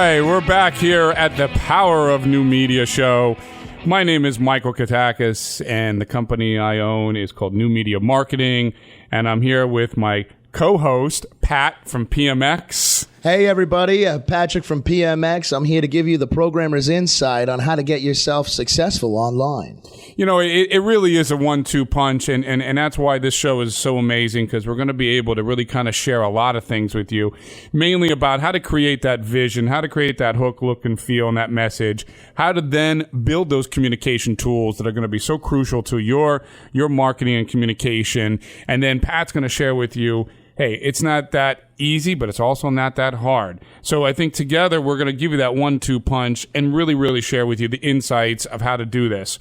right, we're back here at the Power of New Media show. My name is Michael Katakis, and the company I own is called New Media Marketing, and I'm here with my co-host, Pat from PMX. Hey everybody, Patrick from PMX. I'm here to give you the programmer's insight on how to get yourself successful online. You know, it really is a 1-2 punch, and that's why this show is so amazing, because we're going to be able to really kind of share a lot of things with you, mainly about how to create that vision, how to create that hook, look, and feel, and that message, how to then build those communication tools that are going to be so crucial to your marketing and communication. And then Pat's going to share with you, hey, it's not that easy, but it's also not that hard. So I think together we're going to give you that 1-2 punch and really, really share with you the insights of how to do this.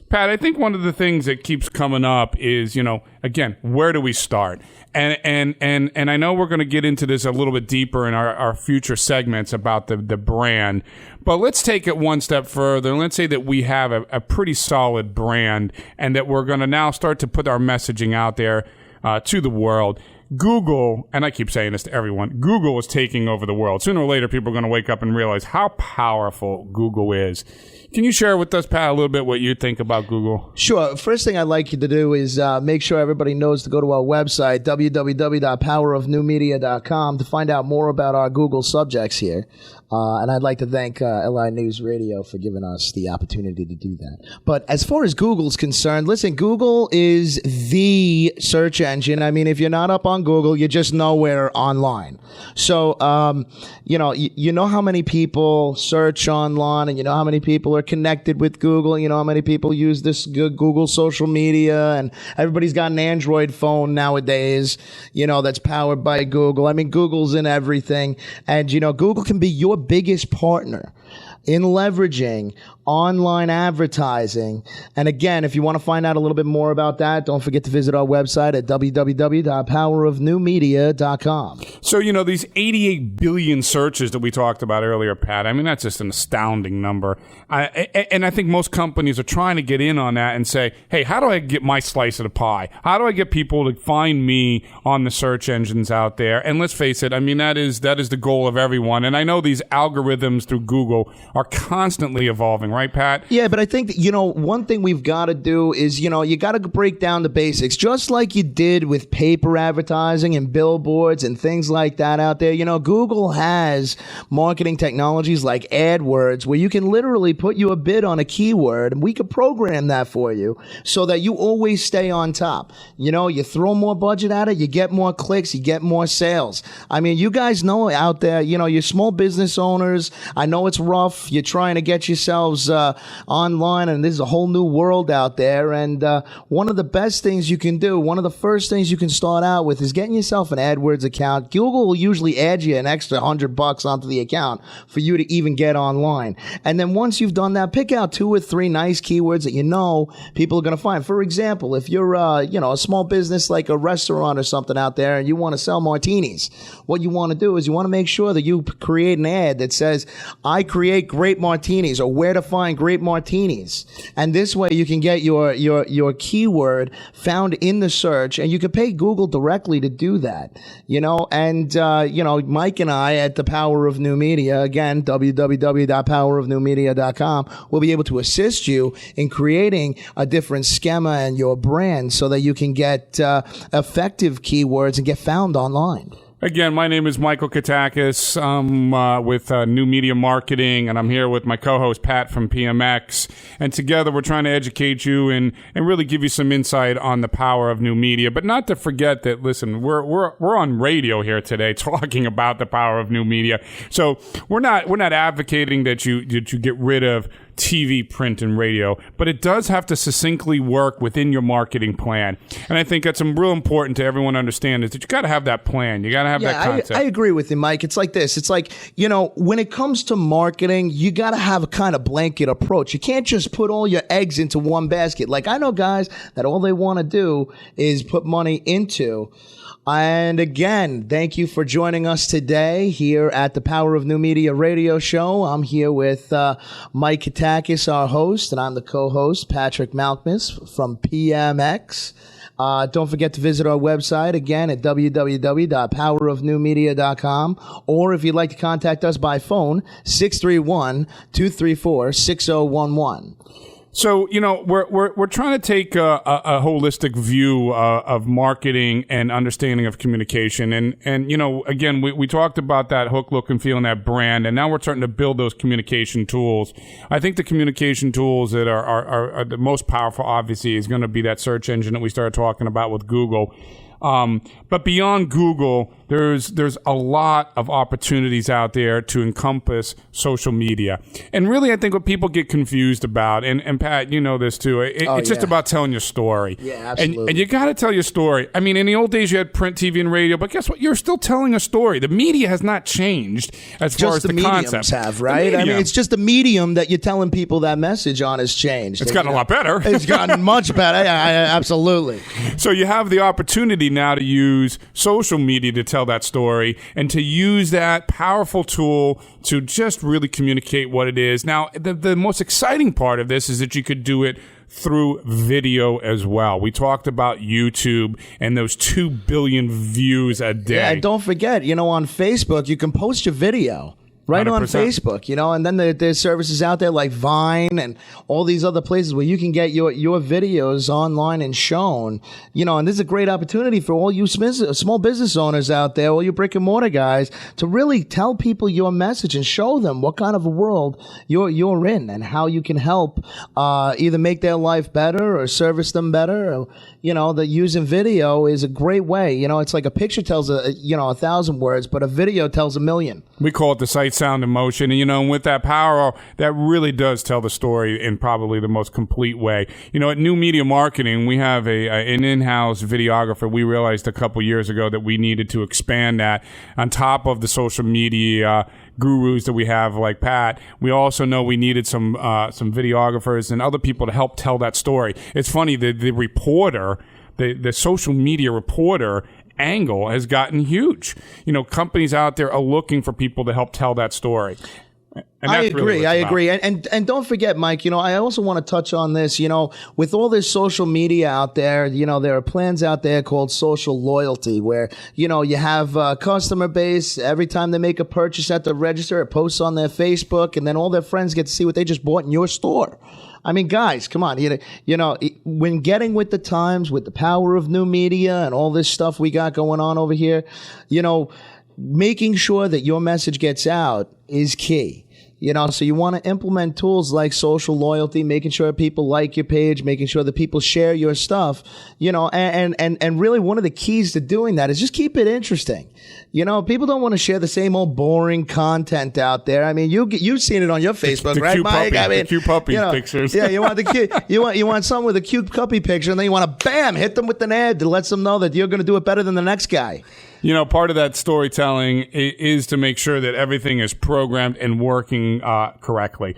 Pat, I think one of the things that keeps coming up is, you know, again, where do we start? And I know we're going to get into this a little bit deeper in our future segments about the brand, but let's take it one step further. Let's say that we have a pretty solid brand and that we're going to now start to put our messaging out there to the world. Google, and I keep saying this to everyone, Google is taking over the world. Sooner or later, people are going to wake up and realize how powerful Google is. Can you share with us, Pat, a little bit what you think about Google? Sure. First thing I'd like you to do is make sure everybody knows to go to our website, www.powerofnewmedia.com, to find out more about our Google subjects here. And I'd like to thank LI News Radio for giving us the opportunity to do that. But as far as Google's concerned, listen, Google is the search engine. I mean, if you're not up on Google, you're just nowhere online. So, you know how many people search online, and you know how many people are connected with Google, and you know how many people use this Google social media, and everybody's got an Android phone nowadays, you know, that's powered by Google. I mean, Google's in everything. And, you know, Google can be your biggest partner in leveraging online advertising. And again, if you want to find out a little bit more about that, don't forget to visit our website at www.powerofnewmedia.com. So, you know, these 88 billion searches that we talked about earlier, Pat, I mean, that's just an astounding number. And I think most companies are trying to get in on that and say, hey, how do I get my slice of the pie? How do I get people to find me on the search engines out there? And let's face it, I mean, that is the goal of everyone. And I know these algorithms through Google are constantly evolving, right, Pat? Yeah, but I think that, you know, one thing we've got to do is, you know, you got to break down the basics, just like you did with paper advertising and billboards and things like that out there. You know, Google has marketing technologies like AdWords, where you can literally put you a bid on a keyword, and we could program that for you so that you always stay on top. You know, you throw more budget at it, you get more clicks, you get more sales. I mean, you guys know out there, you know, you're small business owners. I know it's rough. You're trying to get yourselves online, and there's a whole new world out there. And one of the best things you can do, one of the first things you can start out with, is getting yourself an AdWords account. Google will usually add you an extra $100 onto the account for you to even get online. And then once you've done that, pick out 2 or 3 nice keywords that you know people are going to find. For example, if you're you know, a small business like a restaurant or something out there, and you want to sell martinis, what you want to do is you want to make sure that you create an ad that says, I create great martinis, or where to find great martinis. And this way you can get your keyword found in the search, and you can pay Google directly to do that, you know. And you know, Mike and I at the Power of New Media, again, www.powerofnewmedia.com, will be able to assist you in creating a different schema and your brand so that you can get effective keywords and get found online. Again, my name is Michael Katakis. I'm with New Media Marketing, and I'm here with my co-host, Pat from PMX. And together, we're trying to educate you and really give you some insight on the power of new media. But not to forget that, listen, we're on radio here today talking about the power of new media. So we're not advocating that you get rid of TV, print, and radio, but it does have to succinctly work within your marketing plan. And I think that's real important to everyone to understand, is that you got to have that plan. You got to have that concept. I agree with you, Mike. It's like this. It's like, you know, when it comes to marketing, you got to have a kind of blanket approach. You can't just put all your eggs into one basket. Like, I know guys that all they want to do is put money into. And again, thank you for joining us today here at the Power of New Media radio show. I'm here with Mike Katakis, our host, and I'm the co-host, Patrick Malkmus from PMX. Don't forget to visit our website again at www.powerofnewmedia.com. Or if you'd like to contact us by phone, 631-234-6011. So, we're trying to take a holistic view of marketing and understanding of communication. And again, we talked about that hook, look, and feel and that brand, and now we're starting to build those communication tools. I think the communication tools that are the most powerful, obviously, is going to be that search engine that we started talking about with Google. But beyond Google, there's a lot of opportunities out there to encompass social media. And really, I think what people get confused about, and Pat, you know this too, it's just about telling your story. Yeah, absolutely. And you got to tell your story. I mean, in the old days, you had print, TV, and radio, but guess what? You're still telling a story. The media has not changed as far as the concept. Have, right? I mean, it's just the medium that you're telling people that message on has changed. It's gotten a lot better. It's gotten much better. Absolutely. So you have the opportunity now to use social media to tell that story and to use that powerful tool to just really communicate what it is. Now, the most exciting part of this is that you could do it through video as well. We talked about YouTube and those 2 billion views a day. Yeah, and don't forget, on Facebook, you can post your video. Right 100%. On Facebook, and then there's services out there like Vine and all these other places where you can get your videos online and shown, and this is a great opportunity for all you small business owners out there, all you brick and mortar guys, to really tell people your message and show them what kind of a world you're in and how you can help either make their life better or service them better. Or, that using video is a great way. It's like a picture tells 1,000 words, but a video tells 1,000,000. We call it the sight, sound, and motion. And, with that power, that really does tell the story in probably the most complete way. At New Media Marketing, we have an in-house videographer. We realized a couple years ago that we needed to expand that on top of the social media gurus that we have like Pat. We also know we needed some videographers and other people to help tell that story. It's funny, the reporter, the social media reporter angle has gotten huge. Companies out there are looking for people to help tell that story. I agree. And don't forget, Mike, I also want to touch on this, with all this social media out there, there are plans out there called social loyalty where, you have a customer base. Every time they make a purchase at the register, it posts on their Facebook, and then all their friends get to see what they just bought in your store. I mean, guys, come on. When getting with the times, with the power of new media and all this stuff we got going on over here, making sure that your message gets out is key. So you want to implement tools like social loyalty, making sure people like your page, making sure that people share your stuff, and really one of the keys to doing that is just keep it interesting. People don't want to share the same old boring content out there. I mean, you've seen it on your Facebook, the right, cute Mike? Puppy, the cute puppy pictures. Yeah, you want the cute, you want someone with a cute puppy picture, and then you want to hit them with an ad to let them know that you're going to do it better than the next guy. Part of that storytelling is to make sure that everything is programmed and working correctly.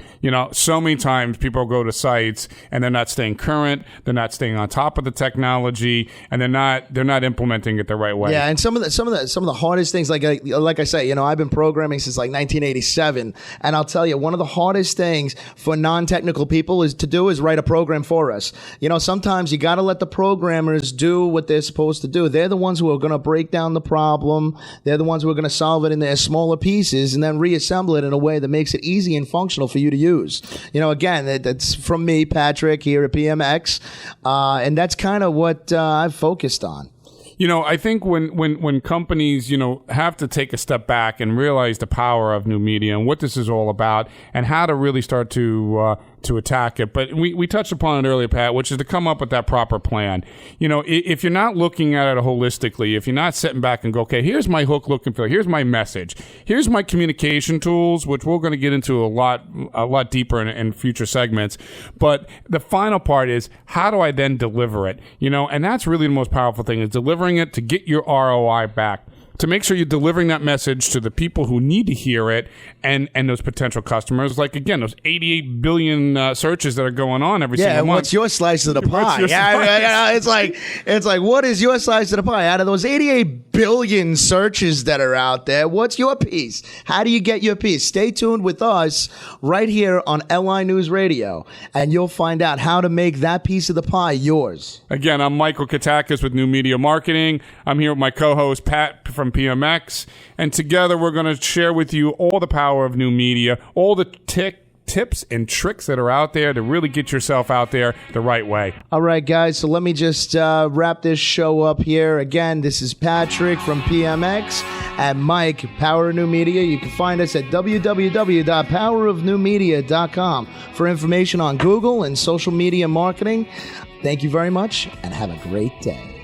So many times people go to sites and they're not staying current, they're not staying on top of the technology, and they're not implementing it the right way. Yeah, and some of the hardest things, like I say, I've been programming since like 1987, and I'll tell you, one of the hardest things for non-technical people is write a program for us. Sometimes you got to let the programmers do what they're supposed to do. They're the ones who are going to break down the problem. They're the ones who are going to solve it in their smaller pieces and then reassemble it in a way that makes it easy and functional for you to use. Again, that's from me, Patrick, here at PMX, and that's kind of what I've focused on. I think when companies, have to take a step back and realize the power of new media and what this is all about and how to really start to attack it. But we touched upon it earlier, Pat, which is to come up with that proper plan. If you're not looking at it holistically, if you're not sitting back and go, okay, here's my hook, look, and feel, here's my message, here's my communication tools, which we're going to get into a lot deeper in future segments. But the final part is, how do I then deliver it? And that's really the most powerful thing, is delivering it to get your ROI back. to make sure you're delivering that message to the people who need to hear it and those potential customers. Like, again, those 88 billion searches that are going on every single month. Yeah, what's your slice of the pie? It's like, what is your slice of the pie? Out of those 88 billion searches that are out there, what's your piece? How do you get your piece? Stay tuned with us right here on LI News Radio, and you'll find out how to make that piece of the pie yours. Again, I'm Michael Katakis with New Media Marketing. I'm here with my co-host, Pat from PMX, and together we're going to share with you all the power of new media, all the tips and tricks that are out there to really get yourself out there the right way. All right, guys, so let me just wrap this show up here. Again, this is Patrick from PMX and Mike, Power of New Media. You can find us at www.powerofnewmedia.com for information on Google and social media marketing. Thank you very much, and have a great day.